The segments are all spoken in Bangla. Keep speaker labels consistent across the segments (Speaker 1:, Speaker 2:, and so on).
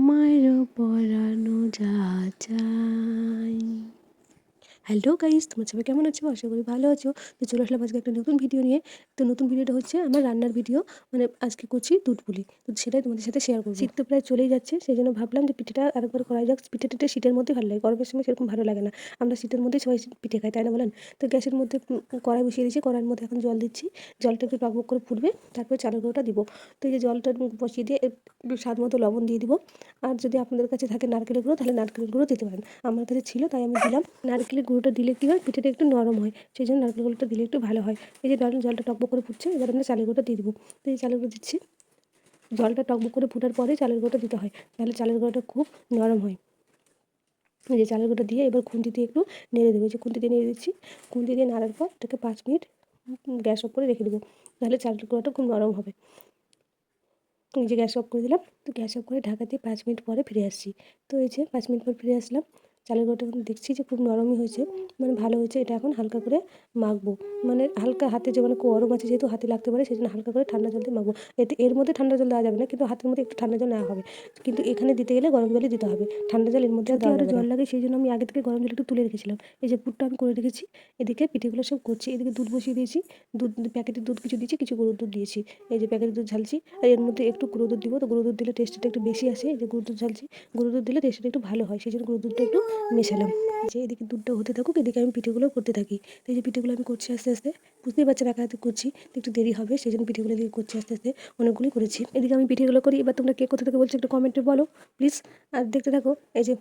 Speaker 1: আমারও পরানো যা চাই। হ্যালো গাইস, তোমার সবাই কেমন আছো? আশা করি ভালো আছো। তো চলে আসলাম আজকে একটা নতুন ভিডিও নিয়ে। তো নতুন ভিডিওটা হচ্ছে আমার রান্নার ভিডিও, মানে আজকে করছি দুধ পুলি। তো সেটাই তোমাদের সাথে শেয়ার করবো। শীত তো প্রায় চলেই যাচ্ছে, সেই জন্য ভাবলাম যে পিঠেটা আরেকবার করা যাক। পিঠেটা শীতের মধ্যে ভালো লাগে, গরমের সময় সেরকম ভালো লাগে না। আমরা শীতের মধ্যেই সবাই পিঠে খাই, তাই না বলেন? তো গ্যাসের মধ্যে কড়াই বসিয়ে দিয়েছি, কড়াইয়ের মধ্যে এখন জল দিচ্ছি। জলটা একটু টকবক করে ফুটবে, তারপরে চালের গুঁড়োটা দিব। তো এই যে জলটা বসিয়ে দিয়ে একটু স্বাদ মতো লবণ দিয়ে দিব। আর যদি আপনাদের কাছে থাকে নারকেলের গুঁড়ো, তাহলে নারকেলের গুঁড়ো দিতে পারেন। আমার কাছে ছিল তাই আমি দিলাম। নারকেলের গুঁড়োটা দিলে কী হয়, পিঠেটা একটু নরম হয়, সেই জন্য নারকেল গুঁড়োটা দিলে একটু ভালো হয়। এই যে জলটা টকবক করে ফুটছে, এবার আমরা চালের গুঁড়োটা দিয়ে দেবো। তো এই চালের গুঁড়ো দিচ্ছি। জলটা টকবক করে ফুটার পরে চালের গুঁড়োটা দিতে হয়, তাহলে চালের গুঁড়োটা খুব নরম হয়। এই যে চালের গুঁড়োটা দিয়ে এবার খুন্তি দিয়ে একটু নেড়ে দেবো। যে খুন্তি দিয়ে নেড়ে দিচ্ছি, খুন্তি দিয়ে নাড়ার পর এটাকে 5 মিনিট গ্যাস অফ করে রেখে দেবো, তাহলে চালের গুঁড়োটা খুব নরম হবে। এই যে গ্যাস অফ করে দিলাম। তো গ্যাস অফ করে ঢাকা দিয়ে 5 মিনিট পরে ফিরে আসছি। তো এই যে 5 মিনিট পর ফিরে আসলাম। চালের গুঁড়োটা এখন দেখছি যে খুব নরমই হয়েছে, মানে ভালো হয়েছে। এটা এখন হালকা করে মাখবো, মানে হালকা হাতে, যে মানে গরম আছে যেহেতু হাতে লাগতে পারে, সেই জন্য হালকা করে ঠান্ডা জল দিয়ে মাখবো। এর মধ্যে ঠান্ডা জল দেওয়া যাবে না, কিন্তু হাতের মধ্যে একটু ঠান্ডা জল নেওয়া হবে। কিন্তু এখানে দিতে গেলে গরম জলই দিতে হবে, ঠান্ডা জল এর মধ্যে দেওয়া যাবে না। জল লাগে, সেই জন্য আমি আগে থেকে গরম জল একটু তুলে রেখেছিলাম। এই যে পুরটা আমি করে রেখেছি। এদিকে পিঠেগুলো সব করছি, এদিকে দুধ বসিয়ে দিয়েছি। প্যাকেটের দুধ কিছু দিয়েছি, কিছু গরুর দুধ দিয়েছি। এই যে প্যাকেটের দুধ ঝালছি, আর এর মধ্যে একটু গুঁড়ো দুধ দিব। তো গুঁড়ো দুধ দিলে টেস্টটা একটু বেশি আসে। এই যে গুঁড়ো দুধ ঝালছি, গুঁড়ো দুধ দিলে টেস্টটা একটু ভালো হয়, সেই জন্য গুঁড়ো দুধটা একটু মেশালাম। যে এদিকে দুধটা হতে থাকুক, এদিকে আমি পিঠেগুলো করতে থাকি। তো এই যে পিঠেগুলো আমি করছি আস্তে আস্তে, বুঝতেই পারছেন একা হাতে করছি, তো একটু দেরি হবে, সেই জন্য পিঠেগুলো দিয়ে করছি আস্তে আস্তে। অনেকগুলি করেছি। এদিকে আমি পিঠেগুলো করি। এবার তোমরা কে কোথা থেকে বলছো একটু কমেন্টে বলো প্লিজ। আর দেখতে থাকো। এই যে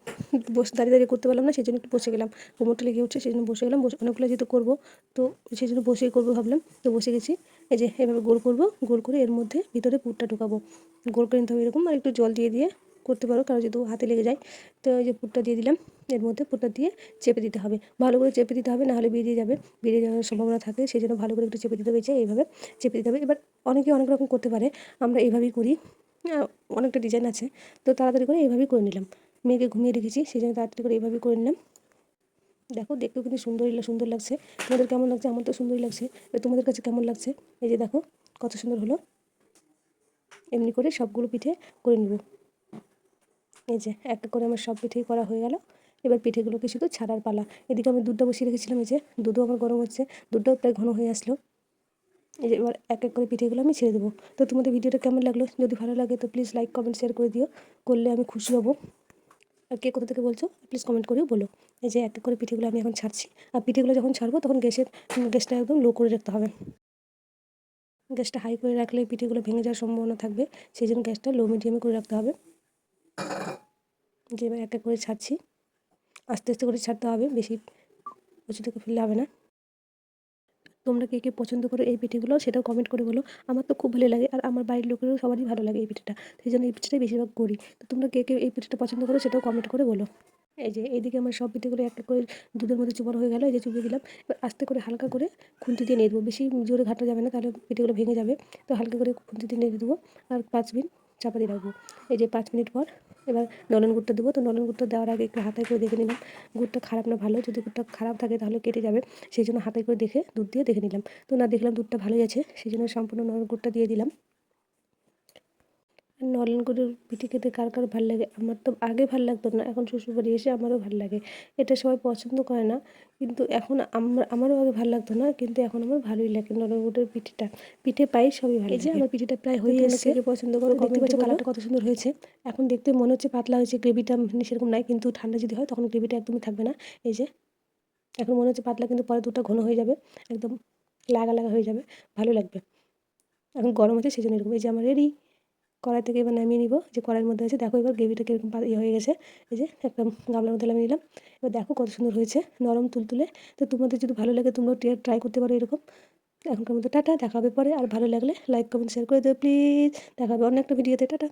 Speaker 1: দাঁড়িয়ে দাঁড়িয়ে করতে পারলাম না, সেই জন্য একটু বসে গেলাম। কোমরটা লেগে উঠছে, সেই জন্য বসে গেলাম। অনেকগুলো যেহেতু করবো, তো সেই জন্য বসেই করবো ভাবলাম, তো বসে গেছি। এই যে এভাবে গোল করবো, গোল করে এর মধ্যে ভিতরে পুরটা ঢোকাবো। গোল করে নিতে হবে এরকম, আর একটু জল দিয়ে দিয়ে করতে পারো, কারণ যেহেতু হাতে লেগে যায়। তো এই যে পুরটা দিয়ে দিলাম, এর মধ্যে পুরটা দিয়ে চেপে দিতে হবে, ভালো করে চেপে দিতে হবে, নাহলে বেরিয়ে যাবে, বেরিয়ে যাওয়ার সম্ভাবনা থাকে, সেই জন্য ভালো করে একটু চেপে দিতে হবে। এইভাবে চেপে দিতে হবে। এবার অনেকে অনেক রকম করতে পারে, আমরা এইভাবেই করি। অনেকটা ডিজাইন আছে, তো তাড়াতাড়ি করে এইভাবেই করে নিলাম। মেয়েকে ঘুমিয়ে রেখেছি, সেই জন্য তাড়াতাড়ি করে এইভাবেই করে নিলাম। দেখো, দেখতেও কিন্তু সুন্দর লাগছে। তোমাদের কেমন লাগছে? আমার তো সুন্দরই লাগছে। তোমাদের কাছে কেমন লাগছে? এই যে দেখো কত সুন্দর হলো। এমনি করে সবগুলো পিঠে করে নেব। এই যে এক এক করে আমার সব পিঠেই করা হয়ে গেল। এবার পিঠেগুলোকে শুধু ছাড়ার পালা। এদিকে আমি দুধটা বসিয়ে রেখেছিলাম, এই যে দুধও আমার গরম হচ্ছে, দুধটাও প্রায় ঘন হয়ে আসলো। এই যে এবার এক এক করে পিঠেগুলো আমি ছেড়ে দেবো। তো তোমাদের ভিডিওটা কেমন লাগলো? যদি ভালো লাগে তো প্লিজ লাইক কমেন্ট শেয়ার করে দিও, করলে আমি খুশি হব। আর কে কোথা থেকে বলছো প্লিজ কমেন্ট করেও বলো। এই যে এক এক করে পিঠেগুলো আমি এখন ছাড়ছি। আর পিঠেগুলো যখন ছাড়বো তখন গ্যাসটা একদম লো করে রাখতে হবে। গ্যাসটা হাই করে রাখলে পিঠেগুলো ভেঙে যাওয়ার সম্ভাবনা থাকবে, সেই জন্য গ্যাসটা লো মিডিয়ামে করে রাখতে হবে। যে এবার এক এক করে ছাড়ছি, আস্তে আস্তে করে ছাড়তে হবে, বেশি উঁচু থেকে ফেললে হবে না। তোমরা কে কে পছন্দ করো এই পিঠেগুলো, সেটাও কমেন্ট করে বলো। আমার তো খুব ভালো লাগে, আর আমার বাড়ির লোকেরও সবারই ভালো লাগে এই পিঠেটা, সেই জন্য এই পিঠেটাই বেশিরভাগ করি। তো তোমরা কে কে এই পিঠেটা পছন্দ করো, সেটাও কমেন্ট করে বলো। এই যে এইদিকে আমার সব পিঠেগুলো এক এক করে দুধের মধ্যে চুবানো হয়ে গেল। এই যে চুবিয়ে দিলাম। এবার আস্তে করে হালকা করে খুন্তি দিয়ে নেড়ে দেবো, বেশি জোরে ঘাটা যাবে না, তাহলে পিঠেগুলো ভেঙে যাবে। তো হালকা করে খুন্তি দিয়ে নেড়ে দেবো, আর 5 মিনিট চাপা দিয়ে রাখবো। এই যে 5 মিনিট পর এবার নলেন গুড়টা দেবো। তো নলেন গুড়টা দেওয়ার আগে একটু হাতায় করে দেখে নিলাম গুড়টা খারাপ না ভালো। যদি গুড়টা খারাপ থাকে তাহলে কেটে যাবে, সেই জন্য হাতায় করে দেখে দুধ দিয়ে দেখে নিলাম। তো না, দেখলাম দুধটা ভালোই আছে, সেই জন্য সম্পূর্ণ নলেন গুড়টা দিয়ে দিলাম। নলেন গুড়ের পিঠে খেতে কার কার ভালো লাগে? আমার তো আগে ভালো লাগতো না, এখন শ্বশুরবাড়ি এসে আমারও ভালো লাগে। এটা সবাই পছন্দ করে না, কিন্তু এখন আমারও আগে ভালো লাগতো না, কিন্তু এখন আমার ভালোই লাগে নলেন গুড়ের পিঠেটা। পিঠে পাই সবই ভালো লাগে। এই যে আমার পিঠেটা প্রায় হয়ে এসেছে। কে পছন্দ করো দেখতে পাচ্ছ কালারটা কত সুন্দর হয়েছে। এখন দেখতে মনে হচ্ছে পাতলা হয়েছে, গ্রেভিটা মানে সেরকম নাই, কিন্তু ঠান্ডা যদি হয় তখন গ্রেভিটা একদমই থাকবে না। এই যে এখন মনে হচ্ছে পাতলা, কিন্তু পরে দুধটা ঘন হয়ে যাবে, একদম লাগা লাগা হয়ে যাবে, ভালো লাগবে। এখন গরম আছে সেই জন্য এরকম। এই যে আমার রেডি। কড়াই থেকে এবার নামিয়ে নিব। যে কড়াইয়ের মধ্যে আছে, দেখো এবার গ্রেভিটা কীরকম হয়ে গেছে। এই যে একটা গামলার মধ্যে নামিয়ে নিলাম। এবার দেখো কত সুন্দর হয়েছে, নরম তুলতুলে। তো তোমাদের যদি ভালো লাগে তোমরাও ট্রাই করতে পারো এরকম। এখনকার মতো টাটা, দেখা হবে পরে। আর ভালো লাগলে লাইক কমেন্ট শেয়ার করে দেবে প্লিজ। দেখা হবে অন্য একটা ভিডিওতে। টাটা।